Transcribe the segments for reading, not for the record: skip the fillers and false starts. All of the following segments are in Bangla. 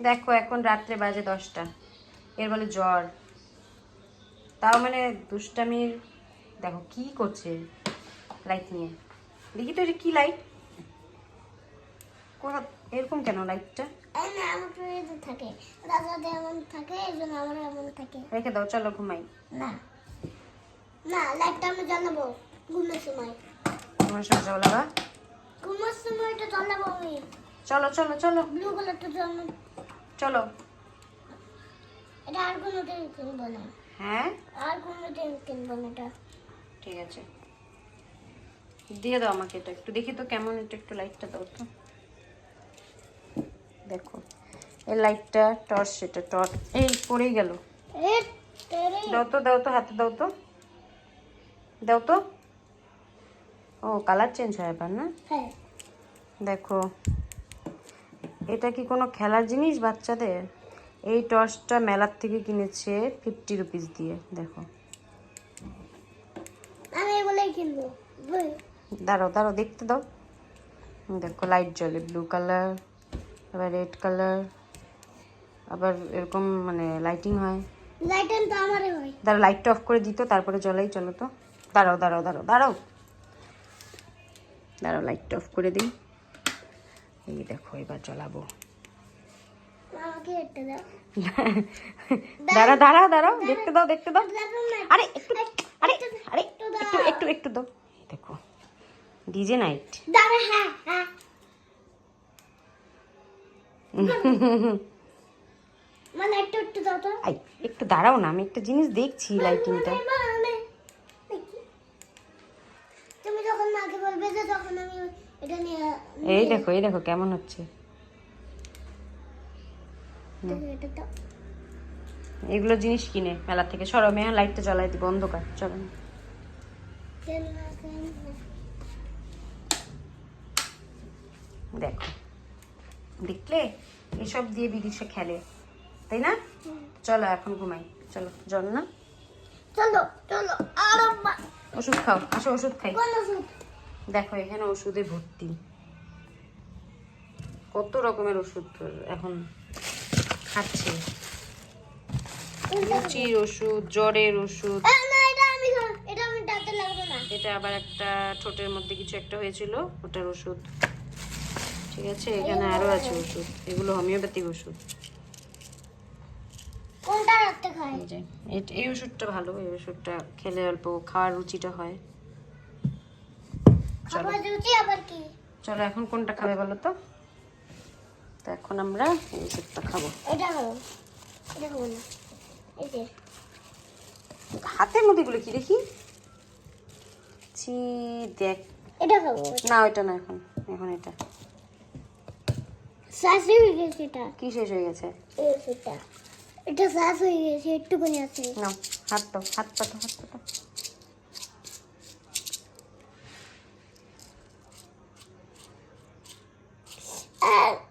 দেখো এখন রাত্রে বাজে 10টা, এর বলে জ্বর। তাও মানে দুষ্টামির। দেখো কি করছে লাইট নিয়ে। দেখি তো এটা কি লাইট, কোথা এরকম কেন লাইটটা? থাকে রাজাদের এমন থাকে, এই জন্য আমার এমন থাকে। রেখে দাও, চলো ঘুমাই। না না, লাইটটা আমি জ্বালাবো ঘুমের সময়। তোমার সঙ্গে জ্বালাবা? ঘুমের সময় এটা জ্বালাবো আমি। চলো চলো চলো ব্লু কালারটা জ্বালাবো। চলো। এটা আর কোনো দিন কিনবো না। হ্যাঁ আর কোনো দিন কিনবো না এটা। ঠিক আছে, দিয়ে দাও আমাকে এটা একটু, দেখি তো কেমন। এটা একটু লাইটটা দাও তো। দেখো এই লাইটটা টর্চ, এটা টর্চ। এই পড়েই গেল। দাও তো দাও তো, হাতে দাও তো, দাও তো। ও কালার চেঞ্জ হয় এবার না? হ্যাঁ। দেখো এটা কি কোনো খেলার জিনিস বাচ্চাদের? এই টর্চটা মেলার থেকে কিনেছে 50 রুপিস দিয়ে। দেখো আমি এগুলোই কিনবো। দাঁড়াও দাঁড়াও দেখতে দাও। দেখো লাইট জ্বলে, ব্লু কালার, আবার রেড কালার, আবার এরকম মানে লাইটিং হয়। লাইটিং তো আমারই হয়। দাঁড়াও লাইটটা অফ করে দিত, তারপরে জ্বলাই। চলো তো, দাঁড়াও দাঁড়াও দাঁড়াও দাঁড়াও দাঁড়াও, লাইটটা অফ করে দিই। এই দেখো এবার জ্বলাবো। আমাকে একটা দাও। দাঁড়াও দাঁড়াও দাঁড়াও, দেখতে দাও দেখতে দাও। আরে একটু, আরে আরে একটু একটু একটু দাও। দেখো ডিজে নাইট। দাঁড়া। হ্যাঁ হ্যাঁ। মানে একটু দাও তো। আই একটু দাঁড়াও না, আমি একটা জিনিস দেখছি লাইটিংটা। তুমি যখন মাকে বলবে যে তখন আমি এটা নিয়ে। এই দেখো কেমন হচ্ছে। এটা তো এগুলো জিনিস কিনে মেলা থেকে। সরো, আমি এখন লাইটটা জ্বালাই দিব, অন্ধকার। চলো দেখো, দেখলে এসব দিয়ে বিদেশে খেলে, তাই না? চলো এখন ঘুমাই, চলো। জ্বর না? চলো চলো। আর ওষুধ খাও, আসো ওষুধ খাই। কোন ওষুধ? দেখো এখানে ওষুধে ভর্তি, কত রকমের ওষুধ এখন খাচ্ছে। লুচির ওষুধ, জ্বরের ওষুধ। না এটা আমি দাঁতে লাগবে না। এটা আবার একটা ঠোঁটের মধ্যে কিছু একটা হয়েছিল, ওটার ওষুধ। ঠিক আছে, এখানে আরো আছে ওষুধ, এগুলো হোমিওপ্যাথিক ওষুধ। কোনটা রাখতে খাই? এই যে এই ওষুধটা ভালো, এই ওষুধটা খেলে অল্প খাওয়ার রুচিটা হয়। চলো খাবার রুচি আবার কি? চলো এখন কোনটা খাবে বলো তো? তো এখন আমরা এই ওষুধটা খাবো। এটা খাবো। এটা খাবো না। এই যে হাতের মধ্যে গুলো কি দেখি? ছি, দেখ। এটা খাবো না ওইটা না, এখন এখন এটা। শ্বাস হয়ে গেছে। এটা কি শেষ হয়ে গেছে? এই ওষুধটা। এটা শ্বাস হয়ে গেছে, একটুখানি আছে। না, হাত দাও, হাত পাতো, হাত পাতো।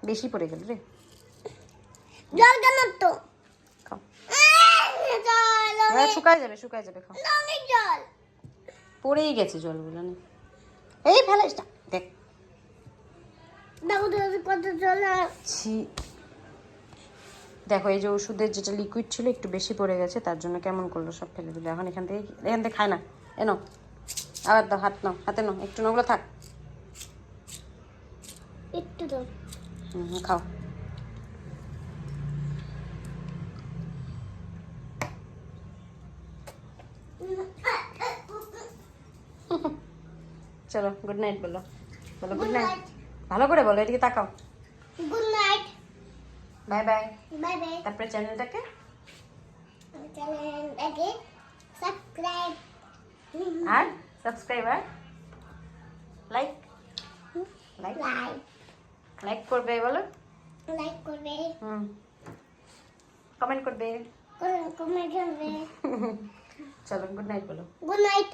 বেশি পড়ে গেল রে। জল কেন তো? খাও, জল শুকায় যাবে শুকায় যাবে, খাও। অনেক জল পড়েই গেছে জলগুলো। না এই ফেলাসটা দেখ। দেখো তো কত জল। ছি, দেখো এই যে ওষুধের যেটা লিকুইড ছিল একটু বেশি পড়ে গেছে, তার জন্য কেমন করলো, সব ফেলে দিল। এখন এখান থেকে খায় না। এনো আবার দাও, হাত নাও, হাতে নাও, একটু নোংরা থাক। একটু দাও। খাও। চলো গুড নাইট বলো, বলো গুড নাইট। ভালো করে বলো, এদিকে তাকাও। Good night. Bye bye. Bye bye. তারপরে চ্যানেলটাকে চ্যানেলটাকে সাবস্ক্রাইব আর subscriber like like like like করবে বলো। লাইক করবে, কমেন্ট করবে। কমেন্ট করবে। চলো গুড নাইট বলো। Good night.